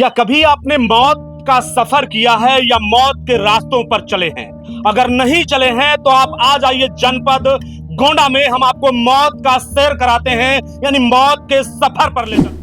क्या कभी आपने मौत का सफर किया है या मौत के रास्तों पर चले हैं? अगर नहीं चले हैं तो आप आ जाइए जनपद गोंडा में, हम आपको मौत का सैर कराते हैं, यानी मौत के सफर पर ले जाते हैं।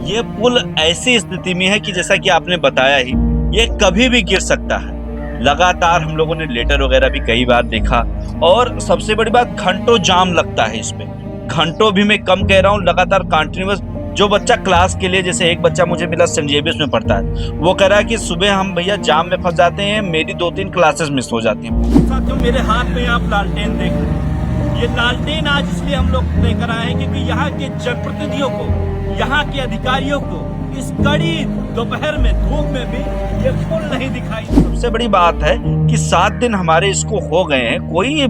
ये पुल ऐसी स्थिति में है कि जैसा कि आपने बताया ही, ये कभी भी गिर सकता है। लगातार हम लोगों ने लेटर वगैरह भी कई बार देखा और सबसे बड़ी बात, घंटों जाम लगता है इस पे। घंटों भी मैं कम कह रहा हूँ, लगातार कंटिन्यूअस। जो बच्चा क्लास के लिए, जैसे एक बच्चा मुझे मिला सेंट जेवियर्स में पढ़ता है, वो कह रहा है कि सुबह हम भैया जाम में फंस जाते हैं, मेरी 2-3 क्लासेस मिस हो जाती हैं। साथियों, मेरे हाथ में आप लालटेन देख रहे हैं। ये लालटेन आज इसलिए हम लोग लेकर आए हैं क्योंकि यहाँ के जनप्रतिनिधियों को, यहाँ के अधिकारियों को इस कड़ी दोपहर में धूप में भी ये पुल नहीं दिखाई। सबसे बड़ी बात है कि 7 दिन हमारे इसको हो गए हैं, कोई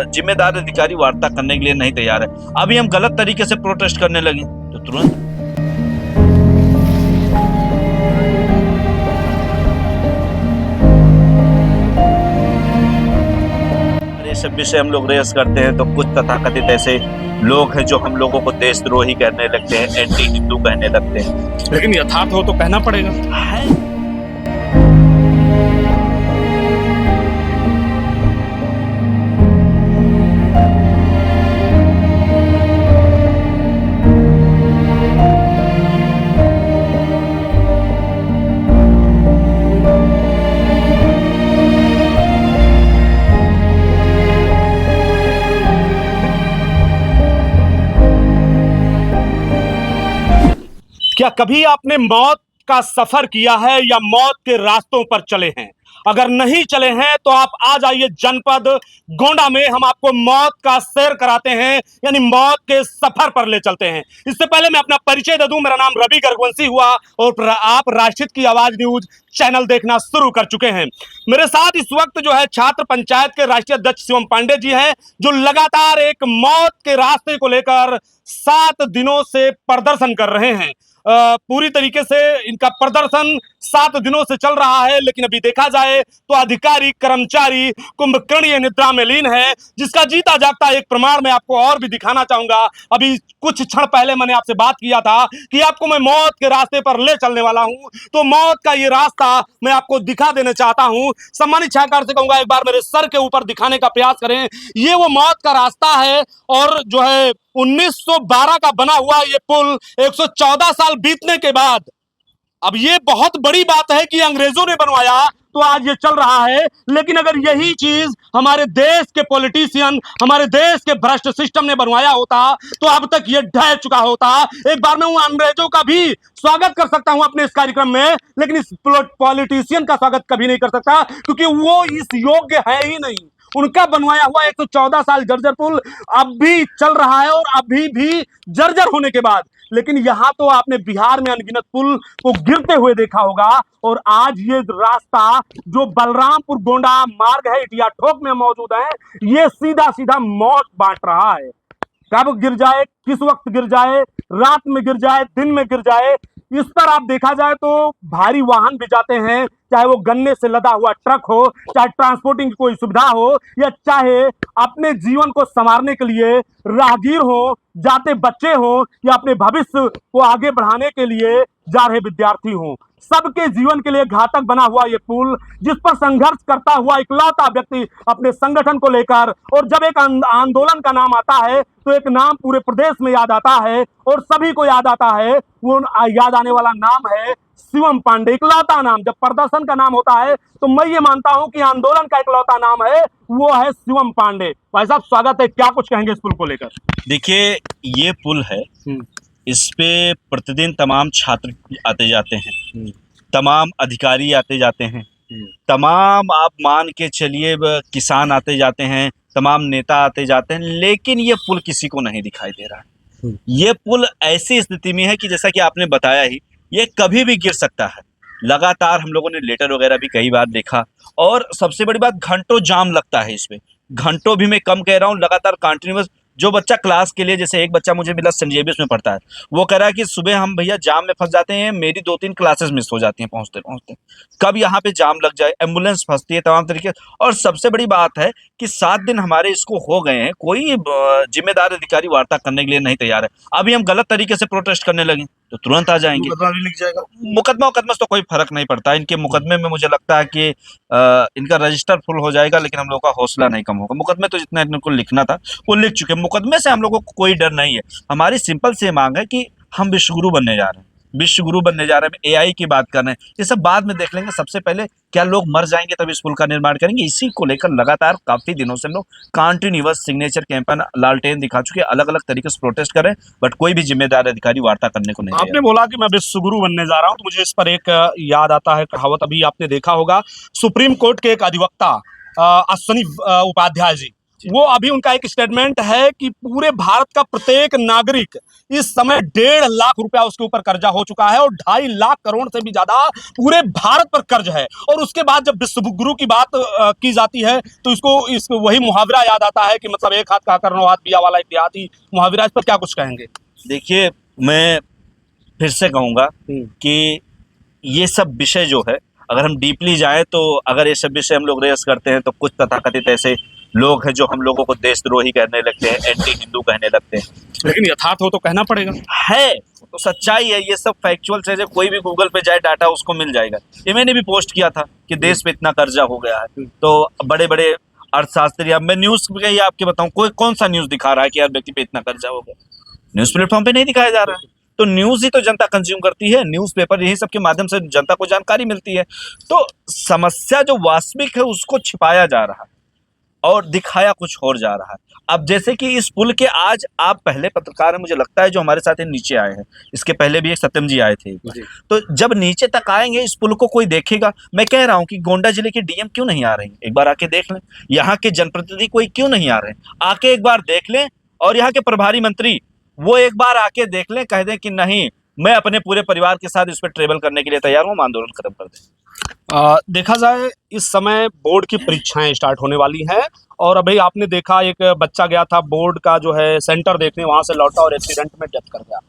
जिम्मेदार अधिकारी वार्ता करने के लिए नहीं तैयार है। अभी हम गलत तरीके से प्रोटेस्ट करने लगे तो तुरंत ये सब विषय हम लोग रेस करते हैं तो कुछ तथाकथित ऐसे लोग हैं जो हम लोगों को देशद्रोही कहने लगते हैं, एंटी हिंदू कहने लगते हैं। लेकिन यथार्थ हो तो कहना पड़ेगा। क्या कभी आपने मौत का सफर किया है या मौत के रास्तों पर चले हैं? अगर नहीं चले हैं तो आप आ जाइए जनपद गोंडा में, हम आपको मौत का सैर कराते हैं, यानी मौत के सफर पर ले चलते हैं। इससे पहले मैं अपना परिचय दे दूं, मेरा नाम रवि गर्गवंशी हुआ और आप राष्ट्रहित की आवाज न्यूज चैनल देखना शुरू कर चुके हैं। मेरे साथ इस वक्त जो है छात्र पंचायत के राष्ट्रीय अध्यक्ष शिवम पांडे जी हैं, जो लगातार एक मौत के रास्ते को लेकर 7 दिनों से प्रदर्शन कर रहे हैं। पूरी तरीके से इनका प्रदर्शन 7 दिनों से चल रहा है, लेकिन अभी देखा जाए तो अधिकारी कर्मचारी कुंभकर्णीय निद्रा में लीन है, जिसका जीता जागता एक प्रमाण मैं आपको और भी दिखाना चाहूंगा। अभी कुछ क्षण पहले मैंने आपसे बात किया था कि आपको मैं मौत के रास्ते पर ले चलने वाला हूं, तो मौत का ये रास्ता मैं आपको दिखा देना चाहता हूं। सम्मानित छायाकार से कहूंगा एक बार मेरे सर के ऊपर दिखाने का प्रयास करें। ये वो मौत का रास्ता है और जो है 1912 का बना हुआ ये पुल 114 साल बीतने के बाद, अब ये बहुत बड़ी बात है कि अंग्रेजों ने बनवाया तो आज ये चल रहा है, लेकिन अगर यही चीज हमारे देश के पॉलिटिशियन, हमारे देश के भ्रष्ट सिस्टम ने बनवाया होता तो अब तक ये ढह चुका होता। एक बार मैं उन अंग्रेजों का भी स्वागत कर सकता हूं अपने इस कार्यक्रम में, लेकिन इस पॉलिटिशियन का स्वागत कभी नहीं कर सकता क्योंकि वो इस योग्य है ही नहीं। उनका बनवाया हुआ 114 साल जर्जर पुल अब भी चल रहा है और अभी भी जर्जर होने के बाद। लेकिन यहां तो आपने बिहार में अनगिनत पुल को गिरते हुए देखा होगा, और आज ये रास्ता जो बलरामपुर गोंडा मार्ग है, इटिया ठोक में मौजूद है, ये सीधा सीधा मौत बांट रहा है। कब गिर जाए, किस वक्त गिर जाए, रात में गिर जाए, दिन में गिर जाए, इस पर आप देखा जाए तो भारी वाहन भी जाते हैं, चाहे वो गन्ने से लदा हुआ ट्रक हो, चाहे ट्रांसपोर्टिंग की कोई सुविधा हो, या चाहे अपने जीवन को संवारने के लिए राहगीर हो, जाते बच्चे हो, या अपने भविष्य को आगे बढ़ाने के लिए जा रहे विद्यार्थी हो। सबके जीवन के लिए घातक बना हुआ ये पुल, जिस पर संघर्ष करता हुआ इकलौता व्यक्ति अपने संगठन को लेकर, और जब एक आंदोलन का नाम आता है तो एक नाम पूरे प्रदेश में याद आता है और सभी को याद आता है, वो याद आने वाला नाम है शिवम पांडे। इकलौता नाम, जब प्रदर्शन का नाम होता है तो मैं ये मानता हूं कि आंदोलन का इकलौता नाम है, वो है शिवम पांडे। भाई साहब स्वागत है, क्या कुछ कहेंगे इस पुल को लेकर? देखिए, ये पुल है, इस पे प्रतिदिन तमाम छात्र आते जाते हैं, तमाम अधिकारी आते जाते हैं, तमाम आप मान के चलिए किसान आते जाते हैं, तमाम नेता आते जाते हैं, लेकिन ये पुल किसी को नहीं दिखाई दे रहा है। ये पुल ऐसी स्थिति में है कि जैसा कि आपने बताया ही, ये कभी भी गिर सकता है। लगातार हम लोगों ने लेटर वगैरह भी कई बार देखा और सबसे बड़ी बात, घंटों जाम लगता है इस पे। घंटों भी मैं कम कह रहा हूँ, लगातार कंटिन्यूअस। जो बच्चा क्लास के लिए, जैसे एक बच्चा मुझे मिला सेंट जेवियर्स में पढ़ता है, वो कह रहा है कि सुबह हम भैया जाम में फंस जाते हैं, मेरी 2-3 क्लासेस मिस हो जाती हैं पहुंचते पहुंचते, कब यहाँ पे जाम लग जाए, एम्बुलेंस फंसती है तमाम तरीके। और सबसे बड़ी बात है कि 7 दिन हमारे इसको हो गए हैं, कोई जिम्मेदार अधिकारी वार्ता करने के लिए नहीं तैयार है। अभी हम गलत तरीके से प्रोटेस्ट करने लगे तो तुरंत आ जाएंगे, मुकदमा भी लिख जाएगा। मुकदमा से तो कोई फर्क नहीं पड़ता। इनके मुकदमे में मुझे लगता है कि इनका रजिस्टर फुल हो जाएगा, लेकिन हम लोग का हौसला नहीं कम होगा। मुकदमे तो जितना इनको लिखना था वो लिख चुके हैं, मुकदमे से हम लोगों को कोई डर नहीं है। हमारी सिंपल सी मांग है कि हम विश्वगुरु बनने जा रहे हैं, विश्वगुरु बनने जा रहे हैं, एआई की बात कर रहे हैं, ये सब बाद में देख लेंगे। सबसे पहले क्या लोग मर जाएंगे तब इस पुल का निर्माण करेंगे। इसी को लेकर लगातार काफी दिनों से हम लोग कंटिन्यूअस सिग्नेचर कैंपेन, लालटेन दिखा चुके, अलग अलग तरीके से प्रोटेस्ट कर रहे हैं, बट कोई भी जिम्मेदार अधिकारी वार्ता करने को नहीं आपने बोला कि मैं विश्वगुरु बनने जा रहा हूं, तो मुझे इस पर एक याद आता है कहावत, अभी आपने देखा होगा सुप्रीम कोर्ट के एक अधिवक्ता अश्वनी उपाध्याय जी, वो अभी उनका एक स्टेटमेंट है कि पूरे भारत का प्रत्येक नागरिक इस समय 1.5 लाख रुपया उसके ऊपर कर्जा हो चुका है और 2.5 लाख करोड़ से भी ज्यादा पूरे भारत पर कर्ज है। और उसके बाद जब विश्वगुरु की बात की जाती है तो इसको वही मुहावरा याद आता है कि मतलब एक हाथ खाकर 9 हाथ दिया वाला एक देहाती मुहावरा। इस पर क्या कुछ कहेंगे? देखिए, मैं फिर से कहूंगा कि ये सब विषय जो है, अगर हम डीपली जाएं तो अगर ये सब विषय हम लोग रेस करते हैं तो कुछ तथाकथित ऐसे लोग हैं जो हम लोगों को देशद्रोही कहने लगते हैं, एंटी हिंदू कहने लगते हैं। लेकिन यथार्थ हो तो कहना पड़ेगा, है तो सच्चाई है, ये सब फैक्चुअल चीजें, कोई भी गूगल पे जाए डाटा उसको मिल जाएगा। ये मैंने भी पोस्ट किया था कि देश पे इतना कर्जा हो गया है, तो बड़े बड़े अर्थशास्त्री, अब मैं न्यूज पे ही आपके बताऊं, कोई कौन सा न्यूज दिखा रहा है कि यार व्यक्ति पे इतना कर्जा हो गया? न्यूज प्लेटफॉर्म पे नहीं दिखाया जा रहा है। तो न्यूज ही तो जनता कंज्यूम करती है, न्यूज़पेपर, यही सब के माध्यम से जनता को जानकारी मिलती है। तो समस्या जो वास्तविक है उसको छिपाया जा रहा है और दिखाया कुछ और जा रहा है। अब जैसे कि इस पुल के, आज आप पहले पत्रकार हैं मुझे लगता है जो हमारे साथ नीचे आए हैं, इसके पहले भी एक सत्यम जी आए थे। तो जब नीचे तक आएंगे इस पुल को कोई देखेगा। मैं कह रहा हूं कि गोंडा जिले के डीएम क्यों नहीं आ रहे हैं, एक बार आके देख लें। यहाँ के जनप्रतिनिधि कोई क्यों नहीं आ रहे हैं, आके एक बार देख लें। और यहाँ के प्रभारी मंत्री वो एक बार आके देख लें, कह दें कि नहीं, मैं अपने पूरे परिवार के साथ इस पर ट्रेवल करने के लिए तैयार हूँ, हम आंदोलन खत्म कर दें। देखा जाए इस समय बोर्ड की परीक्षाएं स्टार्ट होने वाली हैं और अभी आपने देखा एक बच्चा गया था बोर्ड का जो है सेंटर देखने, वहां से लौटा और एक्सीडेंट में डेथ कर गया।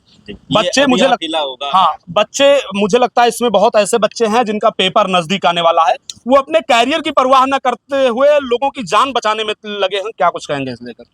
बच्चे मुझे लगता, हाँ, बच्चे मुझे लगता है इसमें बहुत ऐसे बच्चे हैं जिनका पेपर नजदीक आने वाला है, वो अपने कैरियर की परवाह न करते हुए लोगों की जान बचाने में लगे हैं। क्या कुछ कहेंगे इस लेकर?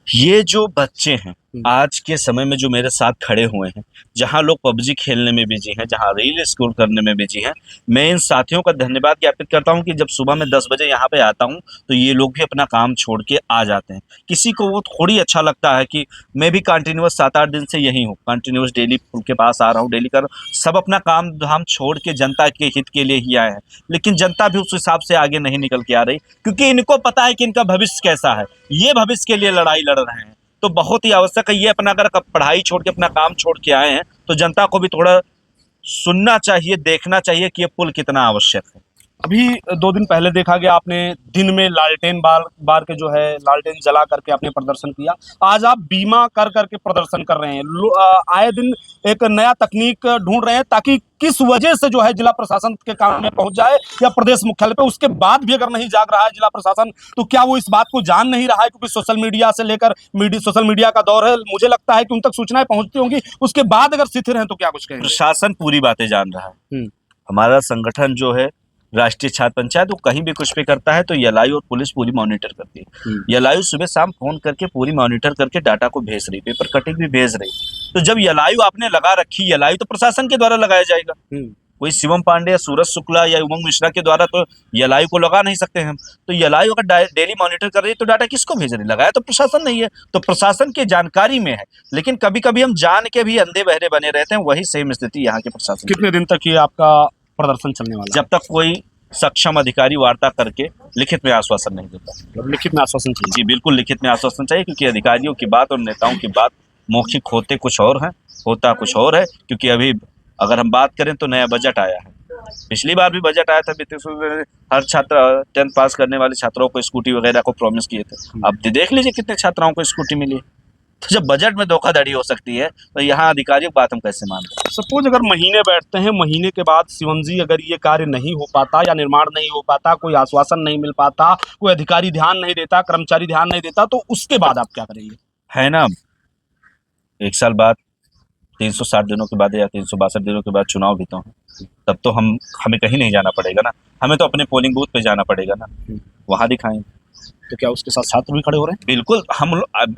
ये जो बच्चे हैं आज के समय में जो मेरे साथ खड़े हुए हैं, जहां लोग पबजी खेलने में बिजी हैं, जहां रील स्क्रॉल करने में बिजी हैं, मैं इन साथियों का धन्यवाद ज्ञापित करता हूं कि जब सुबह मैं 10 बजे यहाँ पे आता हूं तो ये लोग भी अपना काम छोड़ के आ जाते हैं। किसी को वो थोड़ी अच्छा लगता है कि मैं भी कंटिन्यूअस 7-8 दिन से यही हूँ, कंटिन्यूअस डेली पुल के पास आ रहा हूँ, डेली कर रहा हूँ। सब अपना काम धाम छोड़ के जनता के हित के लिए ही आए हैं, लेकिन जनता भी उस हिसाब से आगे नहीं निकल के आ रही, क्योंकि इनको पता है कि इनका भविष्य कैसा है, ये भविष्य के लिए लड़ाई लड़ रहे हैं। तो बहुत ही आवश्यक है ये अपना, अगर पढ़ाई छोड़ के अपना काम छोड़ के आए हैं तो जनता को भी थोड़ा सुनना चाहिए, देखना चाहिए कि ये पुल कितना आवश्यक है। अभी 2 दिन पहले देखा गया आपने दिन में लालटेन बार के जो है लालटेन जला करके आपने प्रदर्शन किया, आज आप बीमा कर करके प्रदर्शन कर रहे हैं। आए दिन एक नया तकनीक ढूंढ रहे हैं ताकि किस वजह से जो है जिला प्रशासन के काम में पहुंच जाए या प्रदेश मुख्यालय पे, उसके बाद भी अगर नहीं जाग रहा है जिला प्रशासन तो क्या वो इस बात को जान नहीं रहा है? क्योंकि सोशल मीडिया से लेकर सोशल मीडिया का दौर है, मुझे लगता है कि उन तक सूचनाएं पहुंचती होंगी, उसके बाद अगर शिथिल हैं तो क्या कुछ कहेंगे? प्रशासन पूरी बातें जान रहा है। हमारा संगठन जो है राष्ट्रीय छात्र पंचायत, वो कहीं भी कुछ भी करता है तो एलआई और पुलिस पूरी मॉनिटर करती है। एलआई सुबह शाम फोन करके पूरी मॉनिटर करके डाटा को भेज रही, पेपर कटिंग भी भेज रही। तो जब एलआई आपने लगा रखी, एलआई तो प्रशासन के द्वारा लगाया जाएगा, कोई शिवम पांडे या सूरज शुक्ला या उमंग मिश्रा के द्वारा तो एलआई को लगा नहीं सकते हम। तो एलआई अगर डेली मॉनिटर कर रही है तो डाटा किसको भेज रही? लगाया तो प्रशासन नहीं है, तो प्रशासन की जानकारी में है। लेकिन कभी कभी हम जान के भी अंधे बहरे बने रहते हैं, वही सेम स्थिति यहाँ के प्रशासन। कितने दिन तक ये आपका प्रदर्शन चलने वाला? जब तक कोई सक्षम अधिकारी वार्ता करके लिखित में आश्वासन नहीं देता। लिखित में आश्वासन चाहिए? जी बिल्कुल, लिखित में आश्वासन चाहिए, क्योंकि अधिकारियों की बात और नेताओं की बात मौखिक होते कुछ और है, होता कुछ और है। क्योंकि अभी अगर हम बात करें तो नया बजट आया है, पिछली बार भी बजट आया था, हर छात्र 10th पास करने वाले छात्रों को स्कूटी वगैरह को प्रॉमिस किए थे। अब देख लीजिए कितने छात्राओं को स्कूटी मिली। तो जब बजट में धोखाधड़ी हो सकती है तो यहाँ अधिकारियों की बात हम कैसे मानते? सपोज अगर महीने बैठते हैं, महीने के बाद शिवम जी अगर ये कार्य नहीं हो पाता या निर्माण नहीं हो पाता, कोई आश्वासन नहीं मिल पाता, कोई अधिकारी ध्यान नहीं देता, कर्मचारी ध्यान नहीं देता, तो उसके बाद आप क्या करेंगे? है ना, 1 साल बाद 360 दिनों के बाद या 362 दिनों के बाद चुनाव भी तो हैं। तब तो हमें कहीं नहीं जाना पड़ेगा ना, हमें तो अपने पोलिंग बूथ पे जाना पड़ेगा ना, वहाँ दिखाएंगे। तो क्या उसके साथ छात्र भी खड़े हो रहे हैं? बिल्कुल,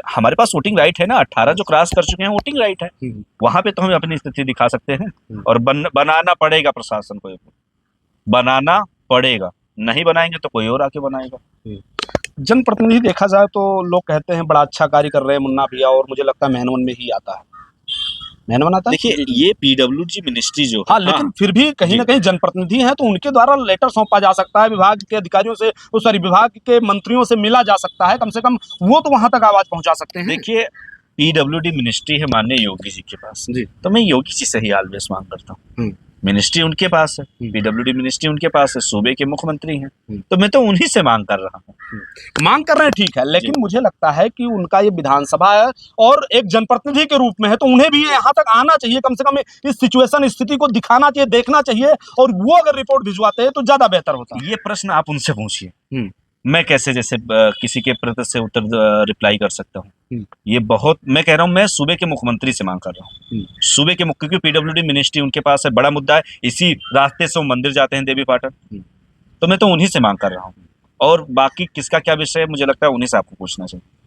हमारे पास वोटिंग राइट है ना, 18 जो क्रॉस कर चुके हैं वोटिंग राइट है, वहाँ पे तो हम अपनी स्थिति दिखा सकते हैं। और बनाना पड़ेगा, प्रशासन को बनाना पड़ेगा, नहीं बनाएंगे तो कोई और आके बनाएगा। जनप्रतिनिधि देखा जाए तो लोग कहते हैं बड़ा अच्छा कार्य कर रहे हैं मुन्ना भैया, और मुझे लगता है मेहनवन में ही आता है, मेहनवन आता है। देखिए ये पीडब्ल्यूडी मिनिस्ट्री जो हाँ, लेकिन फिर भी कहीं ना कहीं जनप्रतिनिधि हैं तो उनके द्वारा लेटर सौंपा जा सकता है, विभाग के अधिकारियों से, सॉरी विभाग के मंत्रियों से मिला जा सकता है, कम से कम वो तो वहां तक आवाज पहुंचा सकते हैं। देखिए पीडब्ल्यूडी मिनिस्ट्री है माननीय योगी जी के पास जी, तो मैं योगी जी से ही ऑलवेज मांग करता हूँ। मिनिस्ट्री उनके पास है, पीडब्ल्यूडी मिनिस्ट्री उनके पास है, सूबे के मुख्यमंत्री हैं, तो मैं तो उन्हीं से मांग कर रहा हूँ। मांग कर रहे हैं ठीक है, लेकिन मुझे लगता है कि उनका ये विधानसभा है और एक जनप्रतिनिधि के रूप में है, तो उन्हें भी यहाँ तक आना चाहिए, कम से कम इस सिचुएशन स्थिति को दिखाना चाहिए, देखना चाहिए, और वो अगर रिपोर्ट भिजवाते हैं तो ज्यादा बेहतर होता है। ये प्रश्न आप उनसे पूछिए, मैं कैसे जैसे किसी के प्रति से उत्तर रिप्लाई कर सकता हूँ? ये बहुत, मैं कह रहा हूँ, मैं सूबे के मुख्यमंत्री से मांग कर रहा हूँ, सूबे के मुख्य, क्योंकि पीडब्ल्यूडी मिनिस्ट्री उनके पास है, बड़ा मुद्दा है, इसी रास्ते से वो मंदिर जाते हैं देवी पाटन, तो मैं तो उन्हीं से मांग कर रहा हूँ। और बाकी किसका क्या विषय है, मुझे लगता है उन्हीं से आपको पूछना चाहिए।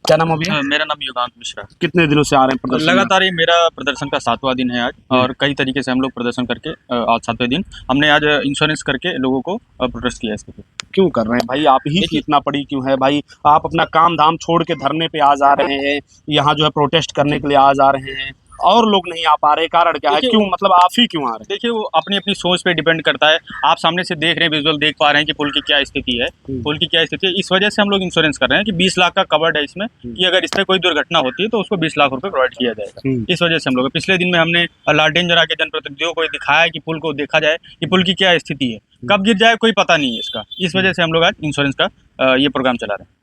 क्या नाम है? मेरा नाम युगांत मिश्रा। कितने दिनों से आ रहे हैं प्रदर्शन? लगातार ये मेरा प्रदर्शन का 7वां दिन है आज, और कई तरीके से हम लोग प्रदर्शन करके आज 7वें दिन हमने आज इंश्योरेंस करके लोगों को प्रोटेस्ट किया। इसके क्यों कर रहे हैं भाई? आप ही की इतना पड़ी क्यों है भाई? आप अपना काम धाम छोड़ के धरने पे आ जा रहे हैं, यहाँ जो है प्रोटेस्ट करने के लिए आ जा रहे हैं, और लोग नहीं आ पा रहे, कारण क्या है? क्यों, मतलब आप ही क्यों आ रहे हैं? देखिए वो अपनी अपनी सोच पे डिपेंड करता है। आप सामने से देख रहे हैं, विजुअल देख पा रहे हैं कि पुल की क्या स्थिति है, पुल की क्या स्थिति है, इस वजह से हम लोग इंश्योरेंस कर रहे हैं कि 20 लाख का कवर्ड है इसमें, कि अगर इस पर कोई दुर्घटना होती है तो उसको 20 लाख रुपए प्रोवाइड किया जाएगा। इस वजह से हम लोग पिछले दिन में हमने लालटेन जरा के जनप्रतिनिधियों को दिखाया कि पुल को देखा जाए कि पुल की क्या स्थिति है, कब गिर जाए कोई पता नहीं है इसका। इस वजह से हम लोग आज इंश्योरेंस का ये प्रोग्राम चला रहे हैं।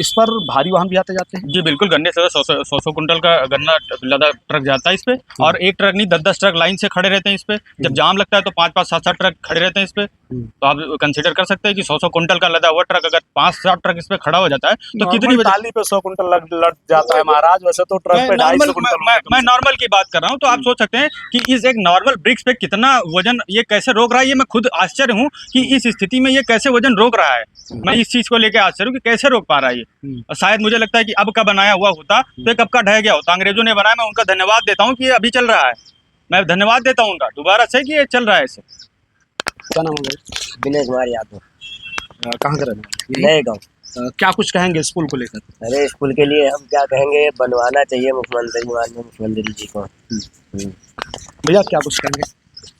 इस पर भारी वाहन भी आते जाते हैं? जी बिल्कुल, गन्ने से 100 कुंटल का गन्ना लदा ट्रक जाता है इस पे, और एक ट्रक नहीं 10-10 ट्रक लाइन से खड़े रहते हैं इस पे। जब जाम लगता है तो 5-5, 7-7 ट्रक खड़े रहते हैं इस पे। तो आप कंसीडर कर सकते हैं कि 100 कुंटल का लदा हुआ ट्रक अगर 5-7 ट्रक इस पे खड़ा हो जाता है तो कितनी ताली पे 100 कुंटल लग जाता है महाराज, वैसे तो ट्रक पे 250 कुंटल। मैं नॉर्मल की बात कर रहा हूँ, तो आप सोच सकते हैं कि इस एक नॉर्मल ब्रिक्स पे कितना वजन ये कैसे रोक रहा है। ये मैं खुद आश्चर्य हूँ कि इस स्थिति में ये कैसे वजन रोक रहा है। मैं इस चीज को लेकर आश्चर्य हूँ कि कैसे रोक पा रहा है ये। शायद मुझे लगता है कि अब का बनाया हुआ होता तो ये कब का ढह गया होता। अंग्रेजों ने बनाया, मैं उनका धन्यवाद देता हूँ कि ये अभी चल रहा है, मैं धन्यवाद देता हूँ उनका दोबारा से कि ये चल रहा है ऐसे। क्या नाम है? विनय कुमार यादव। कहाँ का रहने वाले? नए गाँव। क्या कुछ कहेंगे स्कूल को लेकर? अरे स्कूल के लिए हम क्या कहेंगे, बनवाना चाहिए मुख्यमंत्री, माननीय मुख्यमंत्री जी को। भैया क्या कुछ कहेंगे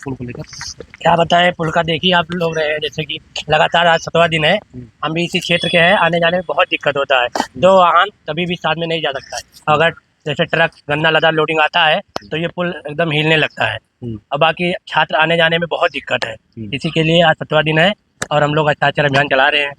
पुल को लेकर? क्या बताएं, पुल का देखिए आप लोग रहे हैं, जैसे कि लगातार आज 7वां दिन है, हम भी इसी क्षेत्र के हैं, आने जाने में बहुत दिक्कत होता है। दो वाहन कभी भी साथ में नहीं जा सकता है। अगर जैसे ट्रक गन्ना लदा लोडिंग आता है तो ये पुल एकदम हिलने लगता है, और बाकी छात्र आने जाने में बहुत दिक्कत है। इसी के लिए आज 7वां दिन है और हम लोग हस्ताक्षर अभियान चला रहे हैं।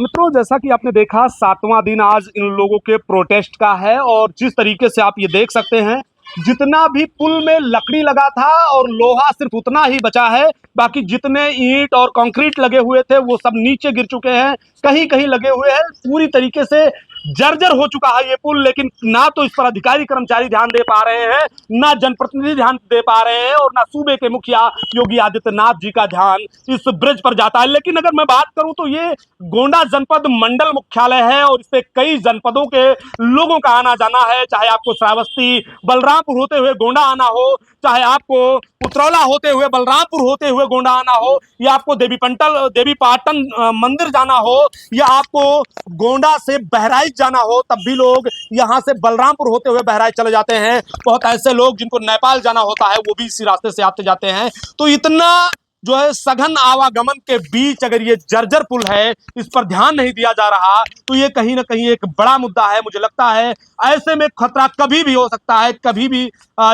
मित्रों, जैसा कि आपने देखा 7वां दिन आज इन लोगों के प्रोटेस्ट का है, और जिस तरीके से आप ये देख सकते हैं, जितना भी पुल में लकड़ी लगा था और लोहा सिर्फ उतना ही बचा है, बाकी जितने ईंट और कंक्रीट लगे हुए थे वो सब नीचे गिर चुके हैं, कहीं कहीं लगे हुए हैं, पूरी तरीके से जर्जर हो चुका है ये पुल। लेकिन ना तो इस पर अधिकारी कर्मचारी ध्यान दे पा रहे हैं, ना जनप्रतिनिधि ध्यान दे पा रहे हैं, और ना सूबे के मुखिया योगी आदित्यनाथ जी का ध्यान इस ब्रिज पर जाता है। लेकिन अगर मैं बात करूं तो ये गोंडा जनपद मंडल मुख्यालय है, और इस पे कई जनपदों के लोगों का आना जाना है, चाहे आपको श्रावस्ती बलरामपुर होते हुए गोंडा आना हो, चाहे आपको उतरौला होते हुए बलरामपुर होते हुए गोंडा आना हो, या आपको देवी पाटन मंदिर जाना हो, या आपको गोंडा से बहराइच जाना हो, तब भी लोग यहाँ से बलरामपुर होते हुए बहराइच चले जाते हैं। बहुत ऐसे लोग जिनको नेपाल जाना होता है वो भी इसी रास्ते से आते जाते हैं। तो इतना जो है सघन आवागमन के बीच अगर ये जर्जर पुल है, इस पर ध्यान नहीं दिया जा रहा, तो ये कहीं ना कहीं एक बड़ा मुद्दा है। मुझे लगता है ऐसे में खतरा कभी भी हो सकता है, कभी भी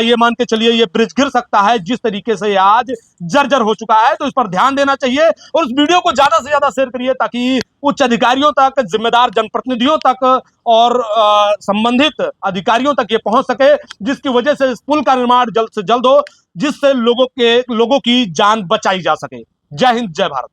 ये मान के चलिए ये ब्रिज गिर सकता है, जिस तरीके से आज जर्जर हो चुका है। तो इस पर ध्यान देना चाहिए, और इस वीडियो को ज्यादा से ज्यादा शेयर करिए ताकि उच्च अधिकारियों तक, जिम्मेदार जनप्रतिनिधियों तक और संबंधित अधिकारियों तक ये पहुंच सके, जिसकी वजह से इस पुल का निर्माण जल्द से जल्द हो, जिससे लोगों की जान बचाई जा सके। जय हिंद, जय भारत।